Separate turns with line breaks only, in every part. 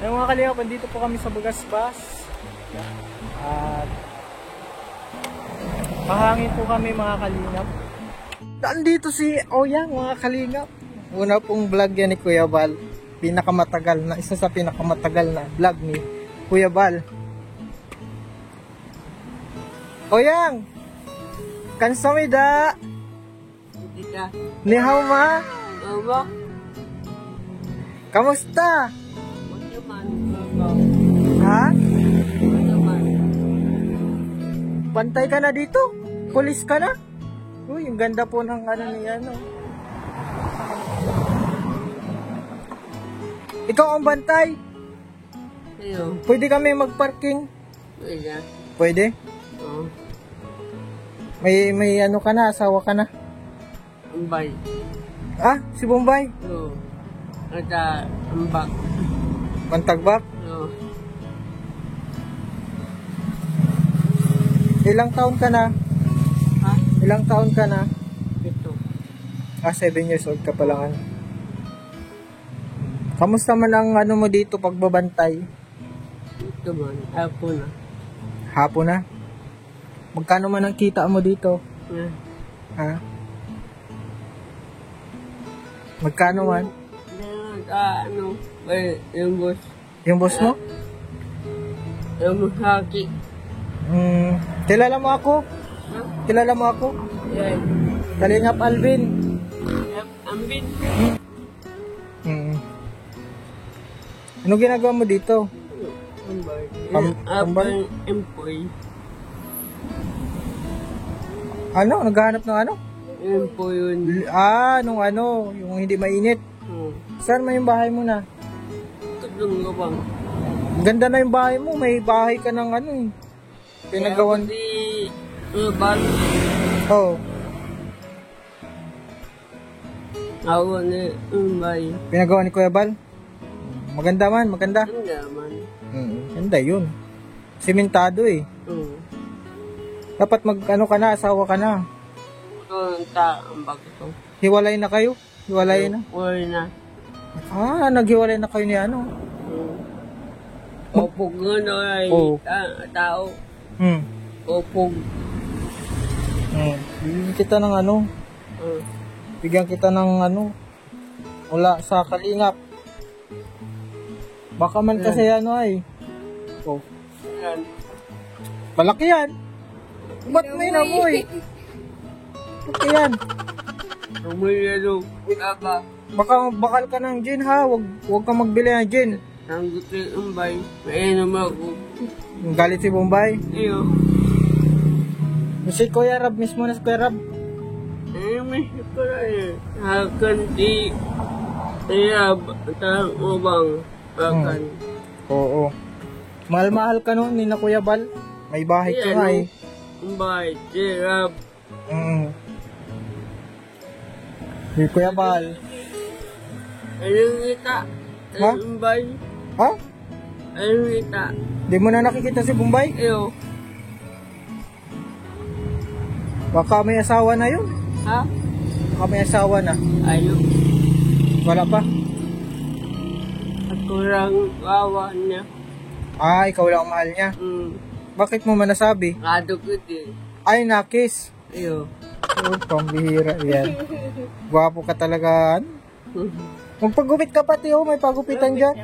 Ay mga kalingap, andito po kami sa Bagasbas. At mahangin po kami mga kalingap. Andito si Oyang mga kalingap. Una pong vlog yan ni Kuya Bal. Pinakamatagal na, isa sa pinakamatagal na vlog ni Kuya Bal. Oyang! Kansamida!
Hindi ka.
Ni hao ma?
Mama?
Kamusta?
Huwag naman.
Ha?
Huwag naman.
Pantay ka na dito? Pulis ka na? Uy, ang ganda po ng ano ni ano. Ikaw ang bantay.
Ayo.
Pwede kami magparking?
Pwede.
Pwede?
Oo.
May ano ka na, asawa ka na?
Ambay.
Ah, si Bombay?
Oo. At ambak.
Pantagbak?
Oo.
Ilang taon ka na?
Ha?
Ilang taon ka na?
Ito.
7 years old ka pa lang. Ano? Kamusta man ang ano mo dito pagbabantay?
Ito man. Apo na.
Hapon na? Magkano man ang kita mo dito? Ha? Magkano man?
Ano? Yung boss.
Yung boss mo?
Yung haki.
Kilala mo ako?
Ha?
Kilala mo ako?
Yan.
Kalingap Alvin.
Ambin.
Ano ginagawa mo dito?
Ambay.
Ambay?
Employee.
Ano? Naghahanap ng ano?
Employee yun.
Nung ano, yung hindi mainit. Saan mo yung bahay mo na?
Tulong ka bang?
Ganda na yung bahay mo, may bahay ka ng ano eh. Pinagawan.
Di bal.
Oh,
Ako ni Umbay.
pinagawa ni Kuya Bal. Maganda man, maganda.
Ang naman.
Ganda yun. Simentado eh. Dapat ano ka na, asawa ka na.
Ito ang taambag ito.
Hiwalay na kayo? Hiwalay na?
Wala na.
Naghiwalay na kayo ni ano?
Opog nga na ay
Oo.
tao. Opog.
Bigyan kita ng ano? Bigyan kita ng ano? Wala sa kalingap. Baka man kasi ano ay. Oh,
Yan.
malaki yan. Ba't may namoy? Malaki yan.
Rumilalo. Kaba.
Baka bakal ka ng gin ha. Wag kang magbili ng gin.
Ang gusto yung Umbay. Mainom ako.
Galit si Bombay.
Iyo.
Si Kuya Rab, mismo na si Kuya Rab.
May pala eh. Hakan di. Iyab. Tang ubang. Hakan.
Oo. Mahal-mahal ka nun ni na Kuya Bal. May bahay ka nga eh.
Umbay. Iyab.
Si Kuya Bal.
Anong kita?
Ha?
Umbay.
Ha?
Anong kita?
Di mo na nakikita si Bombay?
Iyo.
Baka may asawa na yun.
Ha?
Baka may asawa na.
Ayo.
Wala pa.
Ako lang wawa niya.
Ikaw lang ang mahal niya. Bakit mo man nasabi?
Kadukot eh.
Ay, nakis.
Iyo.
Oh, pambihira yan. Gwapo ka talaga. Magpagupit ka pati may pagupitan dyan.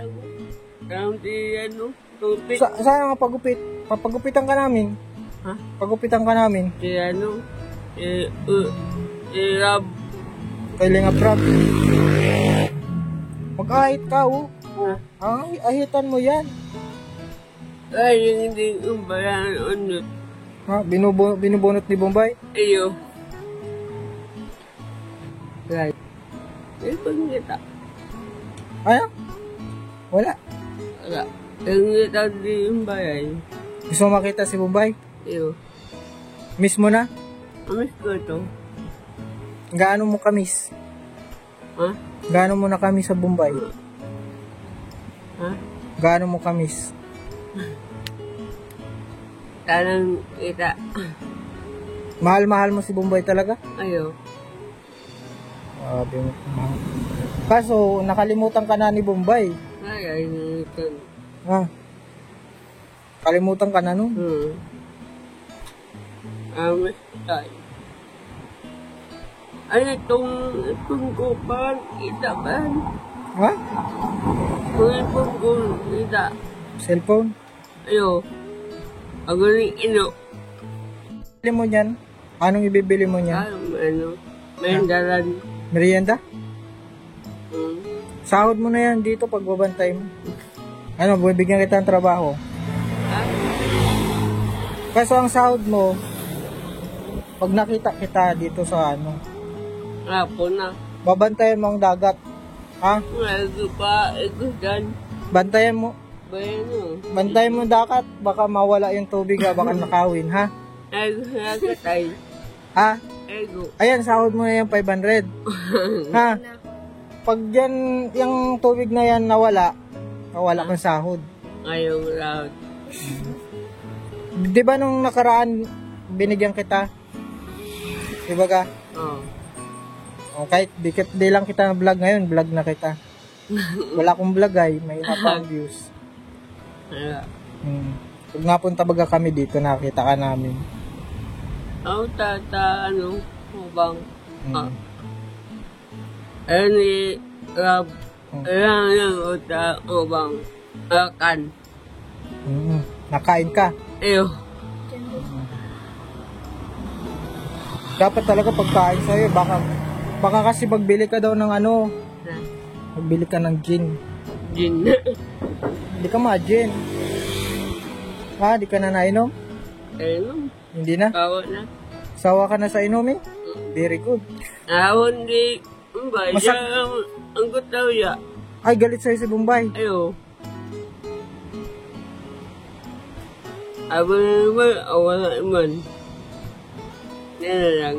Di ano? Tupit.
Saan ang pagupit? Papagupitan ka namin.
Ha?
Pagupitan ka namin.
Di ano? Rab.
Kailangan prab. Mag-ahit ka ahitan mo yan.
Ay, yung hindi umbayan unot.
Binubunot ni Bombay?
Iyo. Right. Ay, pangita.
Ano? Wala.
Wala. Pangita di umbayan.
Gusto mo makita si Bombay?
Iyo.
Miss mo na?
Amis ko ito.
Gaano mo kamis?
Ha?
Gaano mo na kami sa Bombay?
Ha?
Gaano mo kamis?
Tanang kita.
Mahal-mahal mo si Bombay talaga?
Ayo.
Kaso, nakalimutan ka na ni Bombay.
Ay, ito.
Ah. Kalimutan ka na nun.
Tayo. Ano itong kupan, kita ba?
Ha?
Kung kita.
Cellphone?
Ayo. Ako rin
Bili mo niyan? Anong ibibili mo niyan?
May dalan.
Merienda? Sahod mo na yan dito pag babantay mo. Ano, bibigyan kita ng trabaho. Kaso ang sahod mo, pag nakita kita dito sa ano,
Rapo na.
babantayan mo ang dagat. Ha?
Ego pa, ego dyan.
Bantayan mo. Bantayan mo ang dagat. Baka mawala yung tubig ha, baka nakawin ha.
Ego tayo.
Ha?
Ego.
Ayan, sahod mo na yung 500. Ha? Pag yan, yung tubig na yan nawala kang sahod.
Ayaw lahat.
Di ba nung nakaraan, binigyan kita? Di ba ka?
Oo.
O, kahit di lang kita na vlog ngayon, vlog na kita. Wala akong vlog ay, may napang views.
Kaya.
Pag napunta baga kami dito, nakita ka namin.
Ako bang? Ayun ni Rob. Ayun yung bang? Akan.
Nakain ka.
Ayo.
Dapat talaga pagkain sa'yo, baka kasi magbili ka daw ng ano, magbili ka ng gin.
Gin.
Hindi ka ma-gin. Ha, di ka na nainom?
Ayun.
Hindi na?
Bawa na.
Sawa ka na sa inumin? Very good.
Ahon di. Siya ang gutaw ya.
Ay, galit sa'yo si Bombay.
Ayo. Wala man. Yan na lang.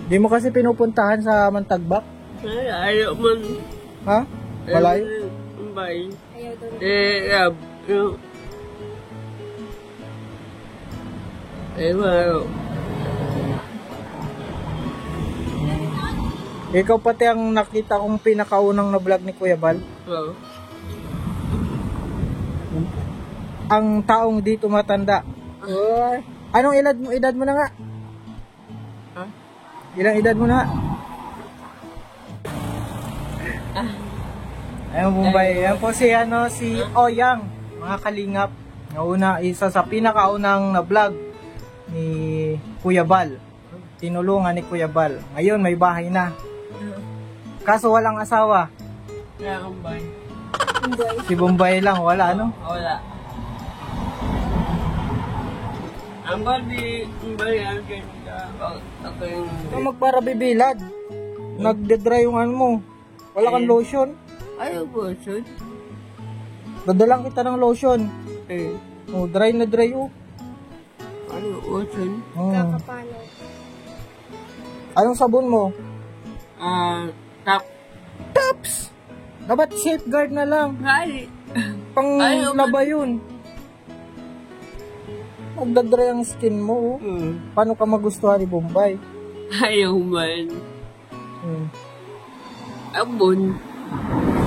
Di mo kasi pinupuntahan sa Mantagbak?
Ayaw man.
Ha? Malayo?
Bye. Rab. Ayaw.
Ikaw pati ang nakita kong pinakaunang na vlog ni Kuya Bal.
Oo.
Ang taong dito matanda. Uy. Anong edad mo na nga?
Ha?
Ilang edad mo na? Ayun, Bombay. Yan po si Oyang, mga kalingap. Isa sa pinakaunang na vlog ni Kuya Bal. Tinulungan ni Kuya Bal. Ngayon may bahay na. Kaso walang asawa.
Kaya kang bay.
Si Bombay lang, wala ano?
Wala. Ang bali, ang ganda. Ako yung...
Ikaw magparabibilad. Nagde-dry yung ano mo. Wala kang lotion.
Ayaw po, sir.
Dadalang kita ng lotion. Oh, dry na dry oh.
Ano, ocean?
Kakapalo. Anong sabon mo? Tops! Dapat safeguard na lang.
Ay!
Pang laba yun. Magdadry ang skin mo. Paano ka magustuhan ni Bombay?
Ayaw man. Abon.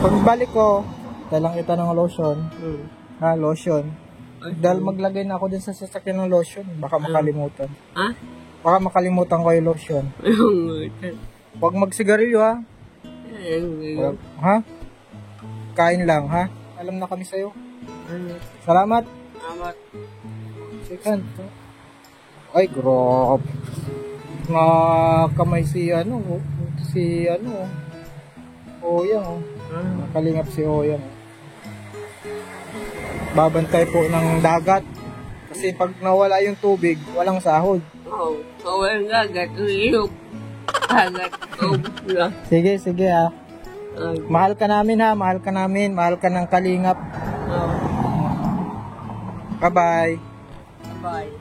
Pagbalik ko, dalang kita ng lotion. Lotion. Dahil maglagay na ako din sa sasakyan ng lotion. Baka makalimutan.
Ha?
Baka makalimutan ko yung lotion. Huwag magsigarilyo ha. Ha? Kain lang ha. Alam na kami sa'yo. Salamat.
Salamat.
Second. Ay, grabe. Kamay si Oyang oh. Nakalingap si Oyang. Babantay po ng dagat. Kasi pag nawala yung tubig, walang sahod.
Oo. Walang gagat. Uyok. Hagat.
Sige ha. Mahal ka namin ha. Mahal ka ng kalingap.
Oo.
Bye-bye.
Bye.